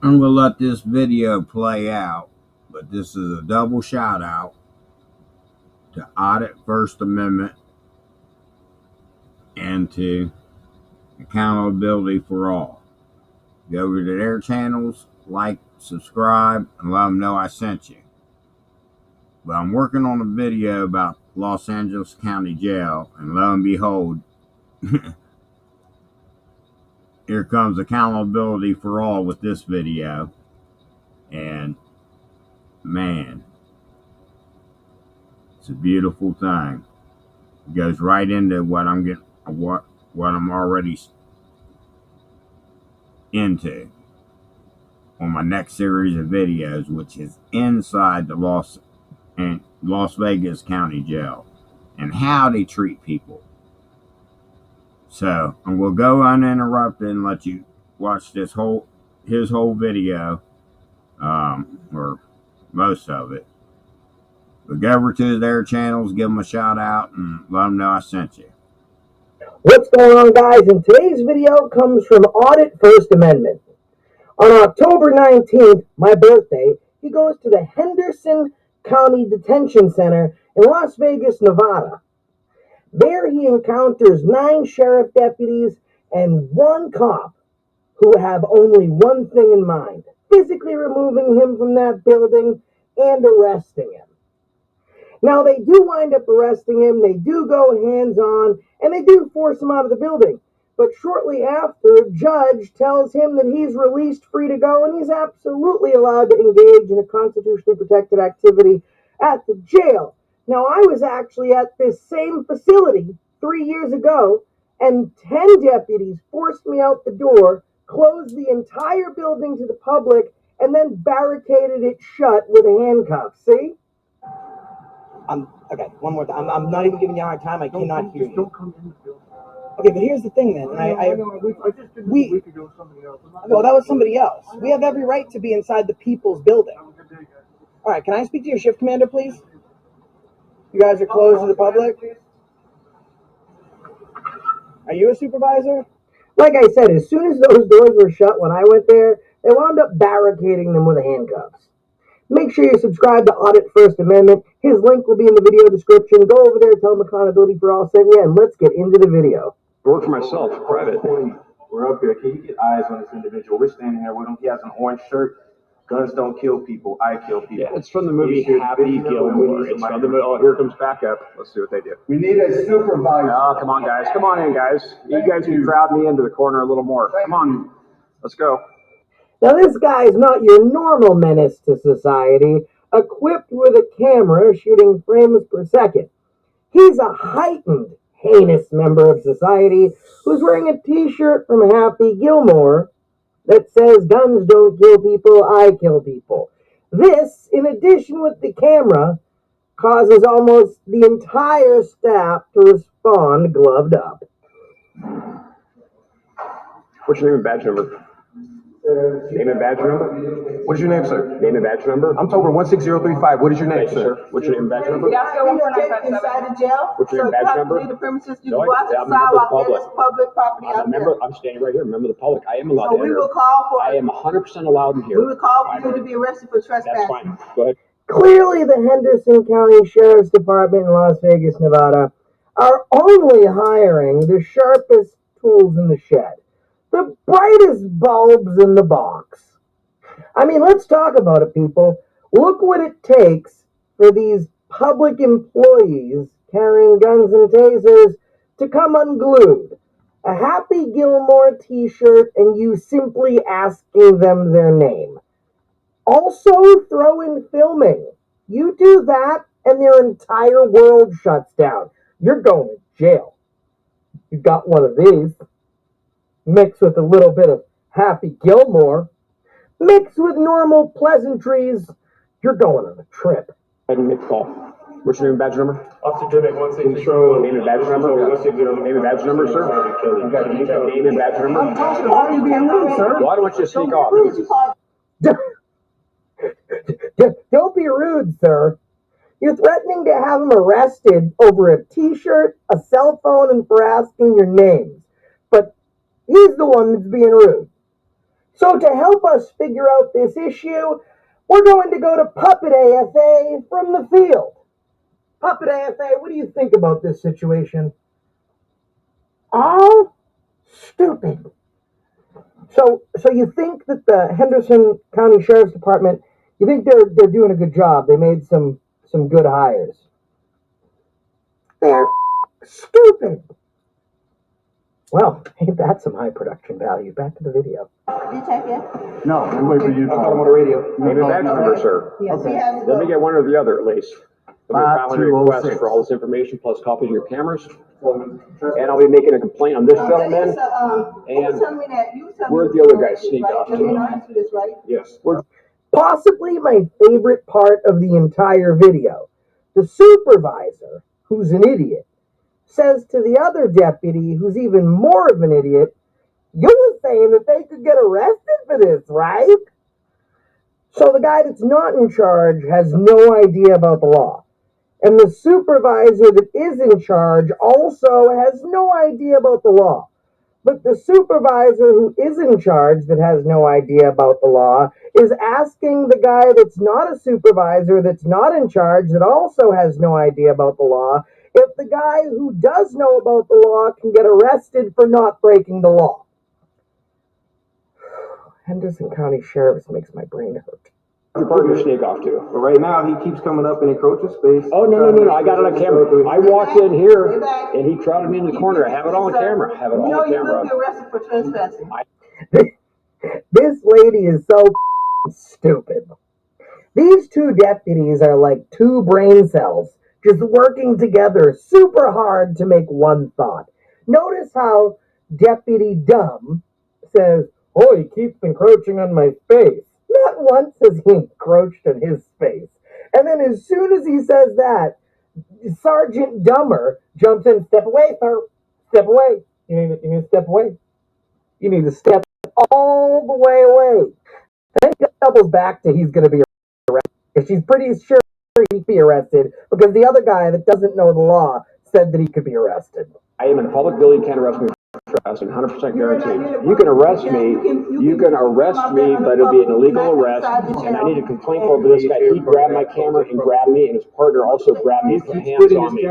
I'm going to let this video play out, but this is a double shout out to audit First Amendment and to accountability for all. Go over to their channels, like, subscribe, and let them know I sent you. But I'm working on a video about Los Angeles County Jail, and lo and behold, here comes accountability for all with this video. And man, it's a beautiful thing. It goes right into what I'm already into on my next series of videos, which is inside the Las Vegas County Jail and how they treat people. So I'm gonna go uninterrupted and let you watch his whole video, or most of it. But go over to their channels, give them a shout out, and let them know I sent you. What's going on, guys? And today's video comes from Audit First Amendment. On October 19th, my birthday, he goes to the Henderson County Detention Center in Las Vegas, Nevada. There he encounters 9 sheriff deputies and 1 cop who have only one thing in mind: physically removing him from that building and arresting him. Now, they do wind up arresting him, they do go hands-on, and they do force him out of the building. But shortly after, a judge tells him that he's released free to go, and he's absolutely allowed to engage in a constitutionally protected activity at the jail. Now, I was actually at this same facility 3 years ago, and 10 deputies forced me out the door, closed the entire building to the public, and then barricaded it shut with a handcuff. See? Okay, one more time. I'm not even giving you a hard time. I cannot hear you. Don't come in the building. Okay, but here's the thing, then. I just did this a week ago with somebody else. Well, that was somebody else. We have every right to be inside the people's building. All right, can I speak to your shift commander, please? You guys are closed to the public? Are you a supervisor? Like I said, as soon as those doors were shut when I went there, they wound up barricading them with handcuffs. Make sure you subscribe to Audit First Amendment. His link will be in the video description. Go over there, tell him accountability for all sent you, and let's get into the video. I work for myself, private. We're up here. Can you get eyes on this individual? We're standing here with him. He has an orange shirt. Guns don't kill people. I kill people. Yeah, it's from the movie Happy Gilmore. It's from the movie. Oh, here comes backup. Let's see what they do. We need a supervisor. Oh, come on, guys. Come on in, guys. You guys can crowd me into the corner a little more. Come on. Let's go. Now, this guy is not your normal menace to society, equipped with a camera shooting frames per second. He's a heightened, heinous member of society who's wearing a t-shirt from Happy Gilmore that says, "Guns don't kill people, I kill people." This, in addition with the camera, causes almost the entire staff to respond gloved up. What's your name and badge number? Name and badge number? What is your name, sir? Name and badge number? I'm Tober 16035. What is your name, Thank you, sir? What's your name and badge number? That's the one inside the jail. What's your badge number? The premises, you No, go out to I'm the a member of the sidewalk, public. there is public property I'm a out member. there. I'm standing right here. Member of the public. I am allowed So to we enter. will call for, I am 100% allowed in here. we will call for you to be arrested for That's trespassing. fine. Go ahead. Clearly, the Henderson County Sheriff's Department in Las Vegas, Nevada, are only hiring the sharpest tools in the shed, the brightest bulbs in the box. I mean, let's talk about it, people. Look what it takes for these public employees carrying guns and tasers to come unglued. A Happy Gilmore t-shirt and you simply asking them their name. Also, throw in filming. You do that, and their entire world shuts down. You're going to jail. You got one of these, mixed with a little bit of Happy Gilmore, mixed with normal pleasantries, you're going on a trip. Go ahead and make the call. What's your name and badge number? Officer Dimmick, 160. Control. Name and badge number? Name and badge number, sir? Name and badge number? I'm talking to all you being rude, sir. Why don't you sneak off? Don't be rude, sir. You're threatening to have him arrested over a t-shirt, a cell phone, and for asking your names. But he's the one that's being rude. So to help us figure out this issue, we're going to go to Puppet AFA from the field. Puppet AFA, what do you think about this situation? All stupid. So you think that the Henderson County Sheriff's Department, you think they're doing a good job? They made some good hires. They're stupid. Well, ain't that some high production value? Back to the video. Detective? No, I'm waiting for you. I thought I'm on the radio. Maybe back number, sir. Yes, he has to Let me go. get one or the other at least. I'll be filing a 5206. request for all this information plus copies of your cameras. And I'll be making a complaint on this gentleman. You tell me that. You tell me. Where'd the other guy sneak off to? You know answer this, right? Yes. Possibly my favorite part of the entire video. The supervisor, who's an idiot, says to the other deputy, who's even more of an idiot, "You were saying that they could get arrested for this, right?" So the guy that's not in charge has no idea about the law. And the supervisor that is in charge also has no idea about the law. But the supervisor who is in charge that has no idea about the law is asking the guy that's not a supervisor, that's not in charge, that also has no idea about the law, if the guy who does know about the law can get arrested for not breaking the law. Henderson County Sheriff's makes my brain hurt. Your partner sneak off to? But right now, he keeps coming up and encroaching space. Oh, no. I got it on camera. I walked in here and he crowded me in the corner. I have it on camera. You know you will be arrested for trespassing. This lady is so stupid. These two deputies are like two brain cells, just working together super hard to make one thought. Notice how Deputy Dumb says, "Oh, he keeps encroaching on my space." Not once has he encroached on his space. And then as soon as he says that, Sergeant Dumber jumps in. "Step away, sir. Step away. You need to step away. You need to step all the way away." Then he doubles back to he's going to be arrested. Because she's pretty sure he'd be arrested because the other guy that doesn't know the law said that he could be arrested. I am in a public building. You can't arrest me for trespassing. 100% guaranteed. You can arrest me. You can arrest me, but it'll be an illegal arrest. And I need a complaint for this guy. He grabbed my camera and grabbed me, and his partner also grabbed me and put hands on me.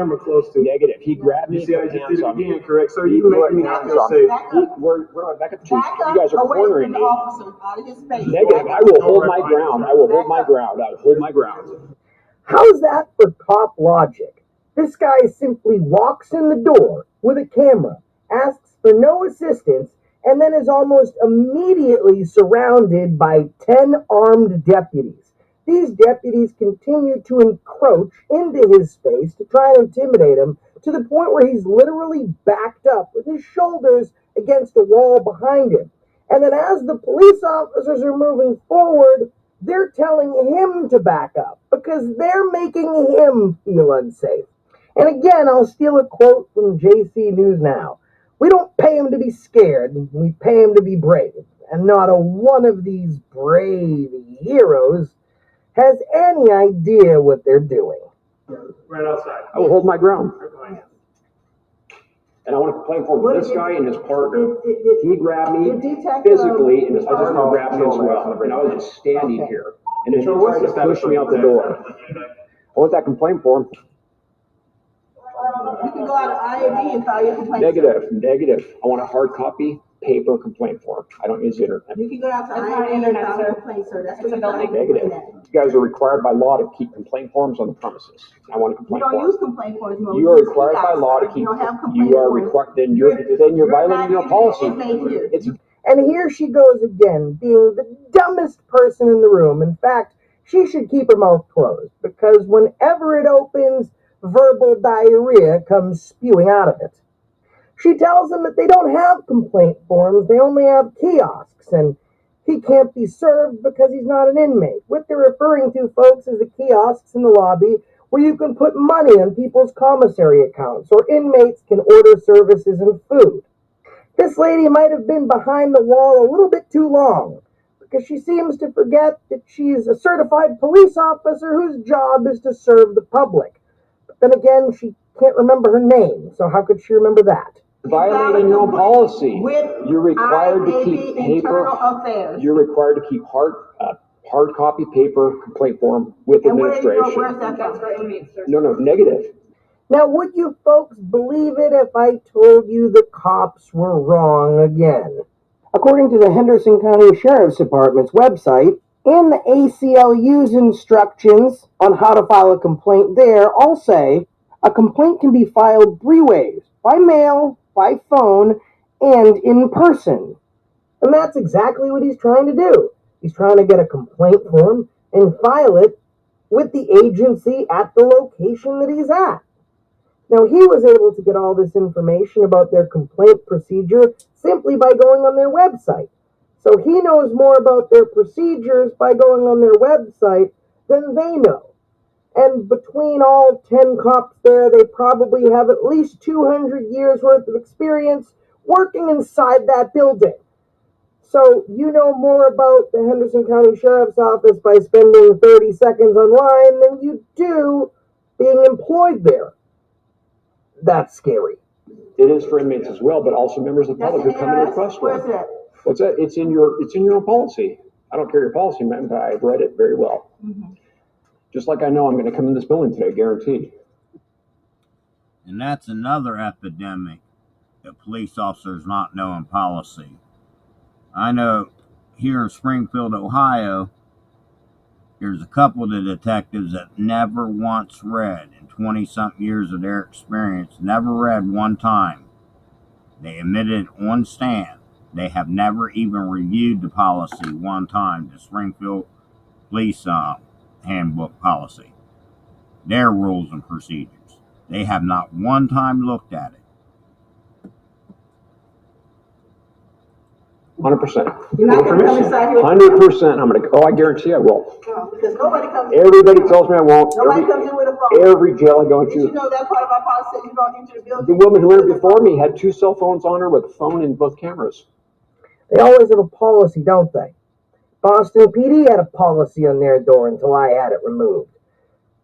Negative. He grabbed me and put hands on me. Correct, sir. You make me not feel safe. We're back up to you. You guys are cornering me. Negative. Negative. I will hold my ground. I will hold my ground. I will hold my ground. How's that for cop logic? This guy simply walks in the door with a camera, asks for no assistance, and then is almost immediately surrounded by 10 armed deputies. These deputies continue to encroach into his space to try and intimidate him to the point where he's literally backed up with his shoulders against a wall behind him. And then as the police officers are moving forward, they're telling him to back up because they're making him feel unsafe. And again, I'll steal a quote from JC News Now. "We don't pay him to be scared, we pay him to be brave. And not a one of these brave heroes has any idea what they're doing." Right outside. I will hold my ground. And I want to complain for this guy and his partner. He grabbed me physically, and his partner grabbed me as well. And I was just standing here. And then he tried to push me out the door. I want that complaint form. You can go out of IAB and file your complaint. Negative. I want a hard copy, paper complaint form. I don't use the internet. You can go out to It's not IAB and internet, file sir. your complaint, sir. That's what It's a you're building. Negative. You guys are required by law to keep complaint forms on the premises. I want a You complaint don't form. use complaint forms. No. You are required by kiosks, law sir. to keep. You don't have complaint You are forms. required. Then you're violating your policy. It's And here she goes again, being the dumbest person in the room. In fact, she should keep her mouth closed because whenever it opens, verbal diarrhea comes spewing out of it. She tells him that they don't have complaint forms, they only have kiosks, and he can't be served because he's not an inmate. What they're referring to, folks, is the kiosks in the lobby where you can put money on people's commissary accounts, or inmates can order services and food. This lady might have been behind the wall a little bit too long, because she seems to forget that she's a certified police officer whose job is to serve the public. But then again, she can't remember her name, so how could she remember that? Violating your own policy. With You're required to keep IAB paper. Internal Affairs. You're required to keep hard copy paper complaint form with And where's administration. that from? No, negative. Now, would you folks believe it if I told you the cops were wrong again? According to the Henderson County Sheriff's Department's website, and the ACLU's instructions on how to file a complaint there all say a complaint can be filed 3 ways: by mail, by phone, and in person. And that's exactly what he's trying to do. He's trying to get a complaint form and file it with the agency at the location that he's at. Now, he was able to get all this information about their complaint procedure simply by going on their website. So he knows more about their procedures by going on their website than they know. And between all 10 cops there, they probably have at least 200 years worth of experience working inside that building. So you know more about the Henderson County Sheriff's Office by spending 30 seconds online than you do being employed there. That's scary. It is for inmates as well, but also members of the public who come and request one. Where's that? What's that? It's in your own policy. I don't care your policy, man, but I've read it very well. Mm-hmm. Just like I know I'm going to come in this building today, guaranteed. And that's another epidemic that police officers not knowing policy. I know here in Springfield, Ohio, there's a couple of the detectives that never once read, in 20-something years of their experience, never read one time. They admitted on stand they have never even reviewed the policy one time, the Springfield Police Handbook policy, their rules and procedures. They have not one time looked at it. 100%. You're not going to come inside here? 100%. I'm going to. Oh, I guarantee I will. No, because nobody comes. Everybody tells me I won't. Nobody comes in with a phone. Every jail I go Did you to. know that part of our policy says you don't enter the building? The woman who entered before me had 2 cell phones on her with a phone and both cameras. They always have a policy, don't they? Boston PD had a policy on their door until I had it removed.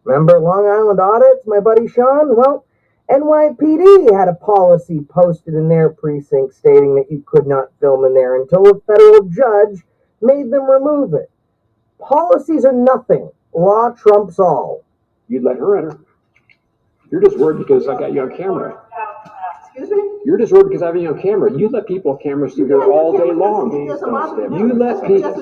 Remember Long Island audits, my buddy Sean? Well, NYPD had a policy posted in their precinct stating that you could not film in there until a federal judge made them remove it. Policies are nothing. Law trumps all. You'd let her enter. You're just worried because I got you on camera. Excuse me? You're just worried because I have you on camera. You let people with cameras through here all day long. You let people.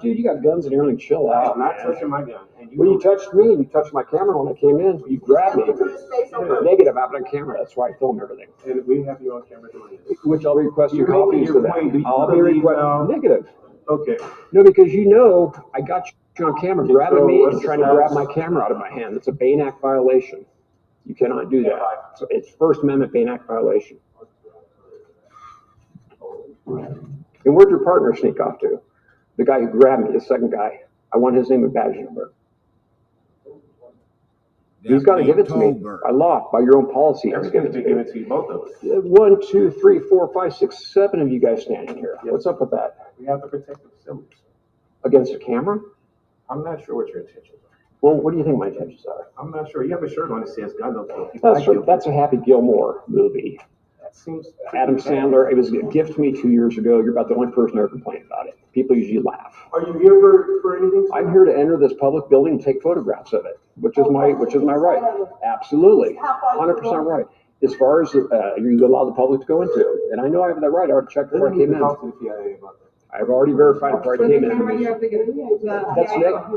Dude, you got guns in here. Like, chill out. I'm not touching my gun. When you touched me and you touched my camera when I came in, you grabbed me. Negative. I have it on camera. That's why I film everything. And we have you on camera doing it. Which I'll request your copies of that. I'll be requesting. Negative. Okay. No, because you know I got you on camera grabbing me and trying to grab my camera out of my hand. It's a Bain Act violation. You cannot do that. So it's First Amendment Bain Act violation. And where'd your partner sneak off to? The guy who grabbed me, the second guy. I want his name and badge number. He's got to give it to me by law, by your own policy. That's going to give it to you, both of us. 1, 2, 3, 4, 5, 6, 7 of you guys standing here. Yes. What's up with that? We have to protect the facilities. Against a camera? I'm not sure what your intentions are. Well, what do you think my intentions are? I'm not sure. You have a shirt on that says "Gun Don't Kill People." That's a Happy Gilmore movie. That seems Adam Sandler. It was a gift to me 2 years ago. You're about the only person who ever complained about it. People usually laugh. Are you here for anything? I'm here to enter this public building and take photographs of it, which is my right. Absolutely, 100% right. As far as you allow the public to go into, and I know I have that right. I already checked before I came in. Talk to the PIA about that. I've already verified before I came in.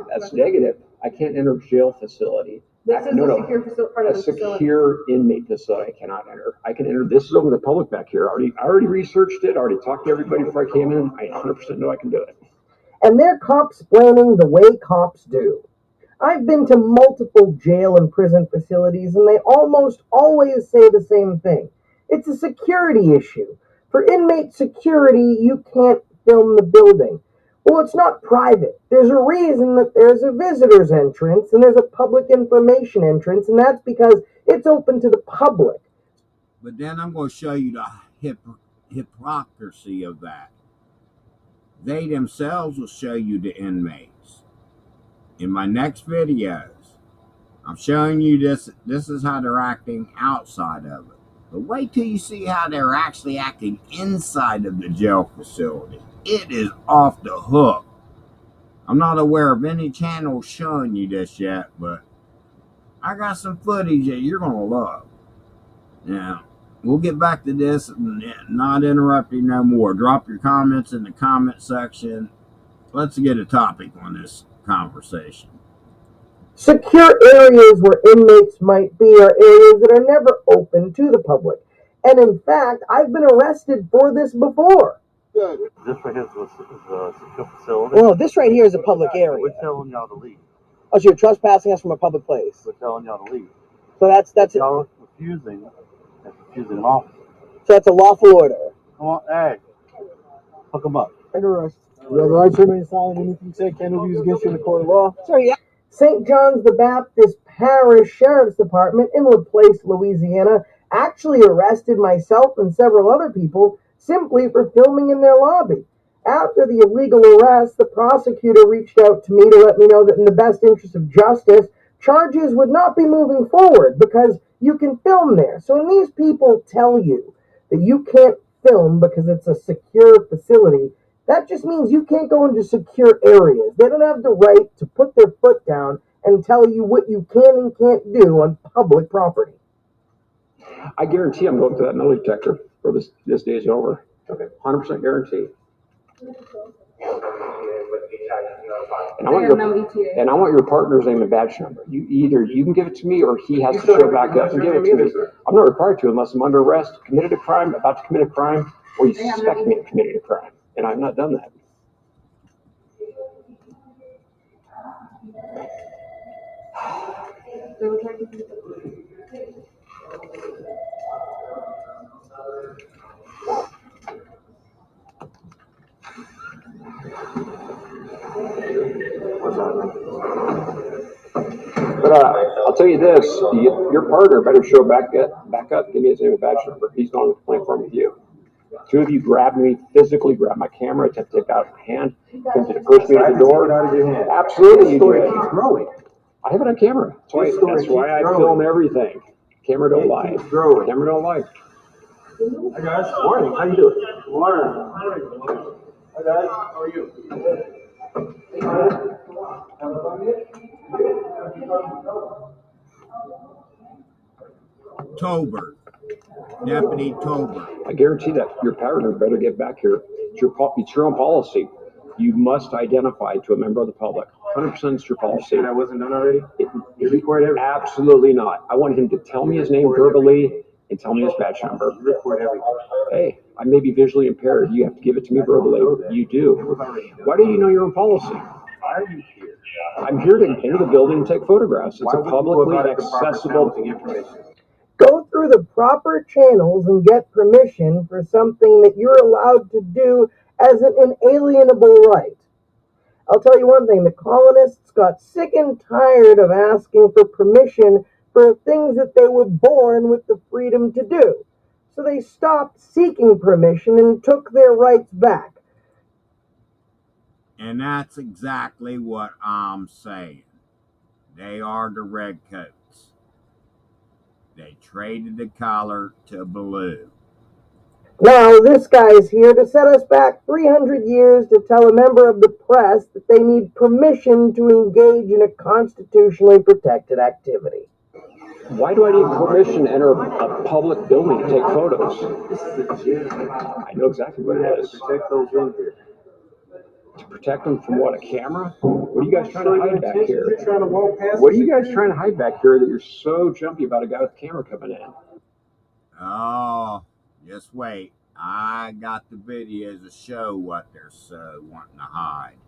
That's negative. I can't enter a jail facility. This is a secure part of the facility. A secure inmate facility I cannot enter. I can enter. This is open to the public back here. I already researched it. I already talked to everybody before I came in. I 100% know I can do it. And they're cops-planning the way cops do. I've been to multiple jail and prison facilities, and they almost always say the same thing. It's a security issue. For inmate security, you can't film the building. Well, it's not private. There's a reason that there's a visitor's entrance and there's a public information entrance, and that's because it's open to the public. But then I'm going to show you the hypocrisy of that. They themselves will show you the inmates. In my next videos, I'm showing you this. This is how they're acting outside of it. But wait till you see how they're actually acting inside of the jail facility. It is off the hook. I'm not aware of any channel showing you this yet, but I got some footage that you're going to love. Now, we'll get back to this and not interrupt you no more. Drop your comments in the comment section. Let's get a topic on this conversation. Secure areas where inmates might be are areas that are never open to the public. And in fact, I've been arrested for this before. This right here is a secure facility. Well, this right here is a public area. We're telling y'all to leave. Oh, so you're trespassing us from a public place. We're telling y'all to leave. So that's it. Y'all refusing. That's refusing an officer. So that's a lawful order. Come on, hey. Hook him up. Arrest. You have the right to remain silent. Anything you say can be used against you in the court of law. Sorry, yeah. St. John's the Baptist Parish Sheriff's Department in Laplace, Louisiana, actually arrested myself and several other people simply for filming in their lobby. After the illegal arrest, the prosecutor reached out to me to let me know that in the best interest of justice, charges would not be moving forward because you can film there. So when these people tell you that you can't film because it's a secure facility, that just means you can't go into secure areas. They don't have the right to put their foot down and tell you what you can and can't do on public property. I guarantee I'm going to that metal detector for this day is over. Okay. 100% guarantee. And I want your partner's name and badge number. You can give it to me, or he has to show back up and give it to me. I'm not required to unless I'm under arrest, committed a crime, about to commit a crime, or you suspect me of committing a crime, and I've not done that. But I'll tell you this: your partner better show back up, give me his name and badge number. He's going to the complaint form with you. Two of you grabbed me, physically grabbed my camera, attempt to take it out of my hand, attempted to push me to the door. Absolutely, you did. Keeps growing. I have it on camera. That's why I film everything. Camera don't lie. Camera don't lie. Hi guys. Morning. How you doing? Morning. Hi guys. How are you? Tober. Deputy Tober. I guarantee that your partner better get back here. It's your own policy. You must identify to a member of the public. 100% it's your policy. That wasn't done already? You record everything? Absolutely not. I want him to tell me his name verbally and tell me his badge number. You record everything. Hey, I may be visually impaired. You have to give it to me verbally. You do. Why do you know your own policy? Why are you here? I'm here to enter the building and take photographs. It's a publicly accessible information. Go through the proper channels and get permission for something that you're allowed to do as an inalienable right. I'll tell you one thing, the colonists got sick and tired of asking for permission for things that they were born with the freedom to do. So they stopped seeking permission and took their rights back. And that's exactly what I'm saying. They are the redcoats. They traded the collar to blue. Now, this guy is here to set us back 300 years to tell a member of the press that they need permission to engage in a constitutionally protected activity. Why do I need permission to enter a public building to take photos? I know exactly what it is. Protect those in here. To protect them from what, a camera? What are you guys trying to hide back here? You're trying to walk past. What are you guys trying to hide back here that you're so jumpy about a guy with a camera coming in? Oh, just wait. I got the videos to show what they're so wanting to hide.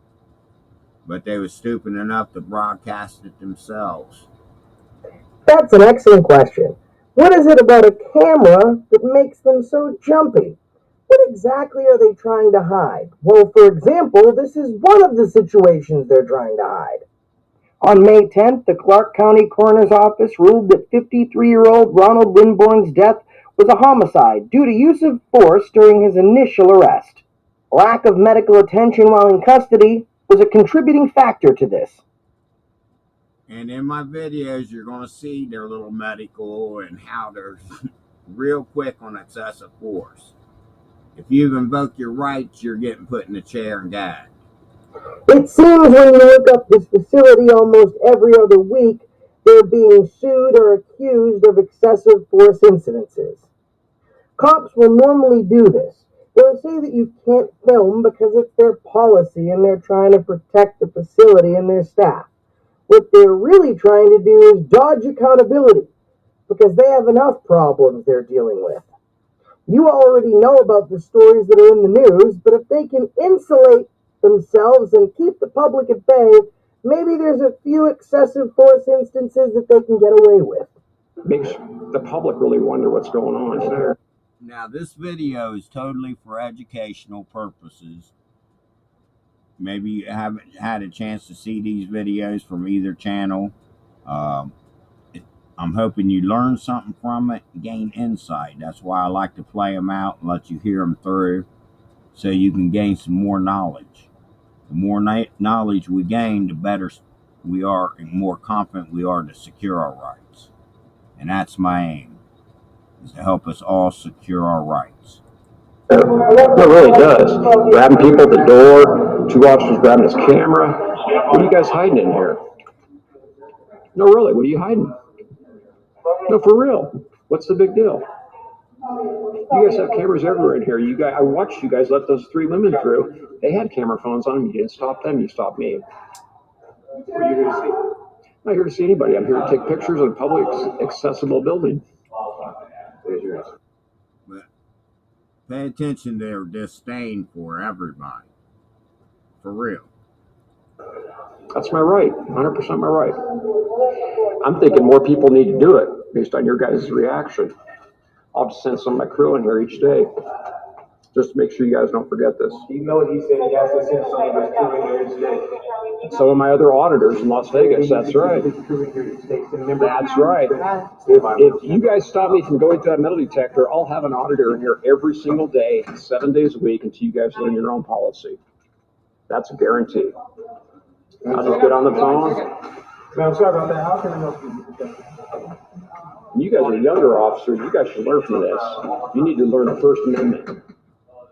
But they were stupid enough to broadcast it themselves. That's an excellent question. What is it about a camera that makes them so jumpy? What exactly are they trying to hide? Well, for example, this is one of the situations they're trying to hide. On May 10th, the Clark County Coroner's Office ruled that 53-year-old Ronald Winborn's death was a homicide due to use of force during his initial arrest. Lack of medical attention while in custody was a contributing factor to this. And in my videos, you're going to see their little medical and how they're real quick on excessive force. If you've invoked your rights, you're getting put in a chair and gagged. It seems when you look up this facility almost every other week, they're being sued or accused of excessive force incidences. Cops will normally do this. They'll say that you can't film because it's their policy and they're trying to protect the facility and their staff. What they're really trying to do is dodge accountability because they have enough problems they're dealing with. You already know about the stories that are in the news, but if they can insulate themselves and keep the public at bay, maybe there's a few excessive force instances that they can get away with. Makes the public really wonder what's going on there. Now, this video is totally for educational purposes. Maybe you haven't had a chance to see these videos from either channel. Um, I'm hoping you learn something from it, gain insight. That's why I like to play them out and let you hear them through so you can gain some more knowledge. The more knowledge we gain, the better we are and more confident we are to secure our rights. And that's my aim, is to help us all secure our rights. It really does. Grabbing people at the door, 2 officers grabbing his camera. What are you guys hiding in here? No, really, what are you hiding? No, for real. What's the big deal? You guys have cameras everywhere in here. I watched you guys let those 3 women through. They had camera phones on them. You didn't stop them. You stopped me. What are you here to see? I'm not here to see anybody. I'm here to take pictures of a public accessible building. There's your answer. But pay attention to their disdain for everybody. For real. That's my right. 100% my right. I'm thinking more people need to do it based on your guys' reaction. I'll just send some of my crew in here each day just to make sure you guys don't forget this. You know what he said, he has to send some of his crew in here today. Some of my other auditors in Las Vegas, that's right. That's right. If you guys stop me from going through that metal detector, I'll have an auditor in here every single day, 7 days a week until you guys learn your own policy. That's a guarantee. I'll just get on the phone. Man, I'm sorry about that. How can I help you? You guys are younger officers. You guys should learn from this. You need to learn the First Amendment,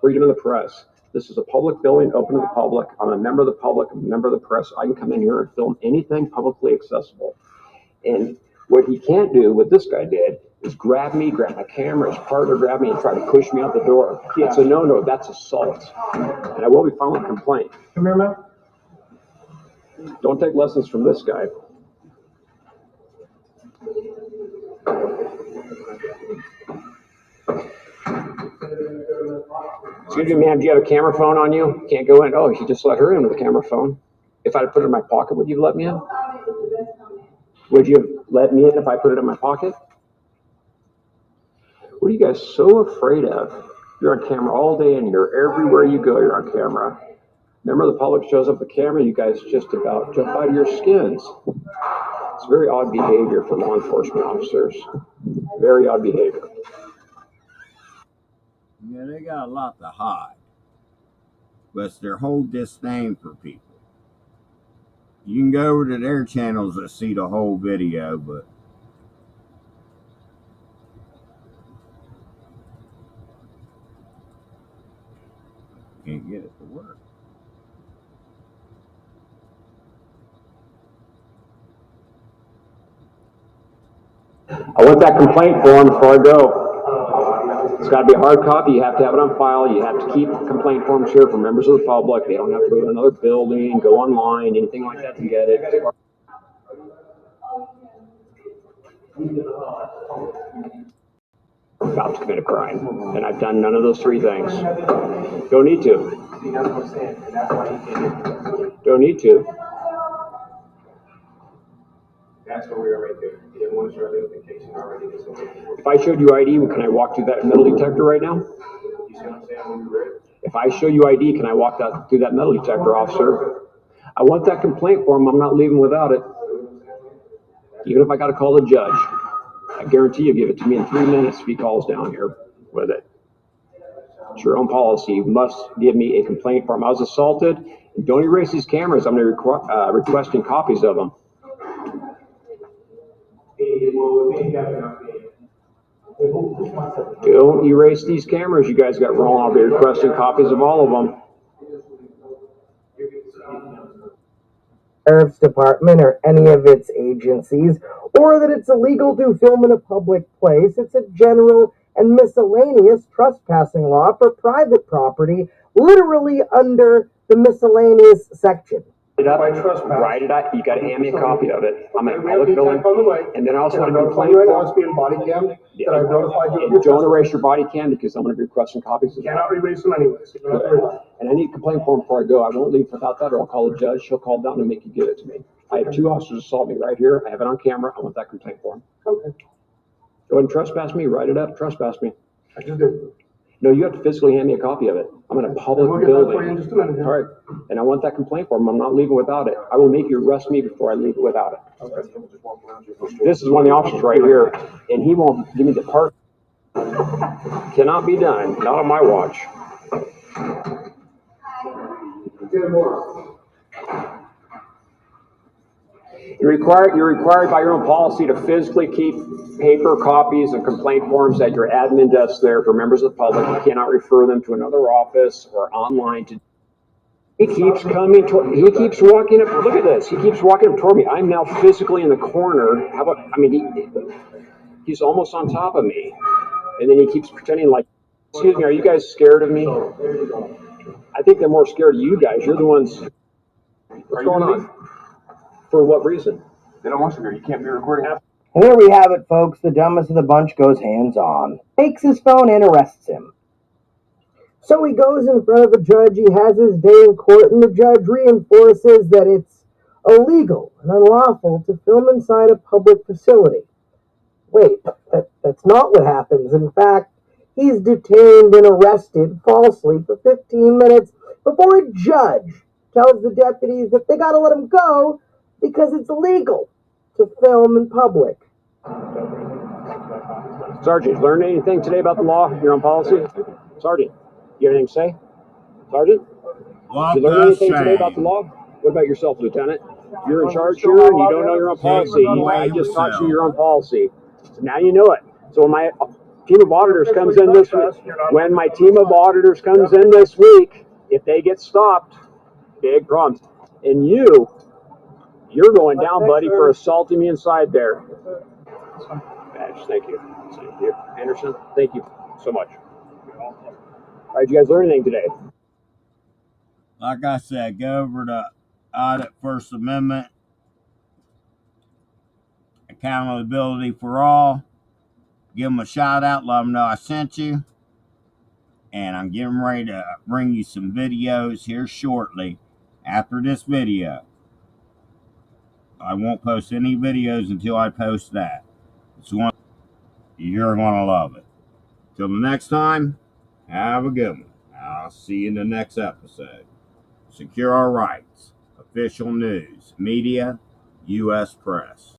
freedom of the press. This is a public building open to the public. I'm a member of the public, I'm a member of the press. I can come in here and film anything publicly accessible. And what he can't do, what this guy did, is grab my camera, his partner grabbed me and try to push me out the door. That's a no-no, that's assault. And I will be filing a complaint. Come here, man. Don't take lessons from this guy. Excuse me, ma'am, do you have a camera phone on you? Can't go in. Oh, you just let her in with a camera phone. If I put it in my pocket, would you let me in? Would you let me in if I put it in my pocket? What are you guys so afraid of? You're on camera all day and everywhere you go, you're on camera. Remember, the public shows up the camera, you guys just about jump out of your skins. It's very odd behavior for law enforcement officers. Very odd behavior. Yeah, they got a lot to hide. But it's their whole disdain for people. You can go over to their channels to see the whole video, but can't get it to work. I want that complaint form before I go. It's got to be a hard copy. You have to have it on file. You have to keep complaint forms here for members of the public. They don't have to go to another building, go online, anything like that to get it. I'm about to commit a crime, and I've done none of those 3 things. Don't need to. Don't need to. That's where we are right there. You didn't want your identification already. If I showed you ID, can I walk through that metal detector right now? You see what I'm saying? When we're ready. If I show you ID, can I walk through that metal detector, officer? I want that complaint form. I'm not leaving without it. Even if I got to call the judge, I guarantee you give it to me in 3 minutes if he calls down here with it. It's your own policy. You must give me a complaint form. I was assaulted. Don't erase these cameras. I'm going to requesting copies of them. Don't erase these cameras you guys got rolling. I'll be requesting copies of all of them. Sheriff's Department or any of its agencies, or that it's illegal to film in a public place. It's a general and miscellaneous trespassing law for private property, literally under the miscellaneous section. Write it out. You got to hand me a copy of it. I'm in a public building, and then I also want a complaint form. And don't erase your body cam because I'm going to be requesting copies. Cannot erase them anyways. And I need a complaint form before I go. I won't leave without that, or I'll call the judge. She'll call down and make you give it to me. I have 2 officers assault me right here. I have it on camera. I want that complaint form. Okay. Go ahead and trespass me. Write it up. Trespass me. I just did. No, you have to physically hand me a copy of it. I'm in a public We'll get that building. for you in just a minute. All right. And I want that complaint form. I'm not leaving without it. I will make you arrest me before I leave without it. Okay. This is one of the officers right here, and he won't give me the part. Cannot be done. Not on my watch. You're required by your own policy to physically keep paper copies of complaint forms at your admin desk there for members of the public. You cannot refer them to another office or online. He keeps coming toward, he keeps walking up, look at this, he keeps walking up toward me. I'm now physically in the corner. How about, he's almost on top of me. And then he keeps pretending like, excuse me, are you guys scared of me? I think they're more scared of you guys. You're the ones. What's going on? For what reason? They don't want you here. You can't be recording. And there we have it, folks. The dumbest of the bunch goes hands-on. Takes his phone and arrests him. So he goes in front of a judge, he has his day in court, and the judge reinforces that it's illegal and unlawful to film inside a public facility. Wait, that's not what happens. In fact, he's detained and arrested falsely for 15 minutes before a judge tells the deputies that they gotta let him go because it's illegal to film in public. Sergeant, learned anything today about the law, your own policy? Sergeant, you have anything to say? Sergeant? Did you learn anything today about the law? What about yourself, Lieutenant? You're in charge here and you don't know your own policy. I just taught you your own policy. So now you know it. So when my team of auditors comes in this week, if they get stopped, big problems. And you're going down, buddy, for assaulting me inside there. Badge, thank you. Thank you. Anderson, thank you so much. All right, you guys learn anything today? Like I said, go over to Audit First Amendment, accountability for all. Give them a shout out, let them know I sent you. And I'm getting ready to bring you some videos here shortly after this video. I won't post any videos until I post that. It's one you're going to love it. Till the next time, have a good one. I'll see you in the next episode. Secure Our Rights. Official News. Media. U.S. Press.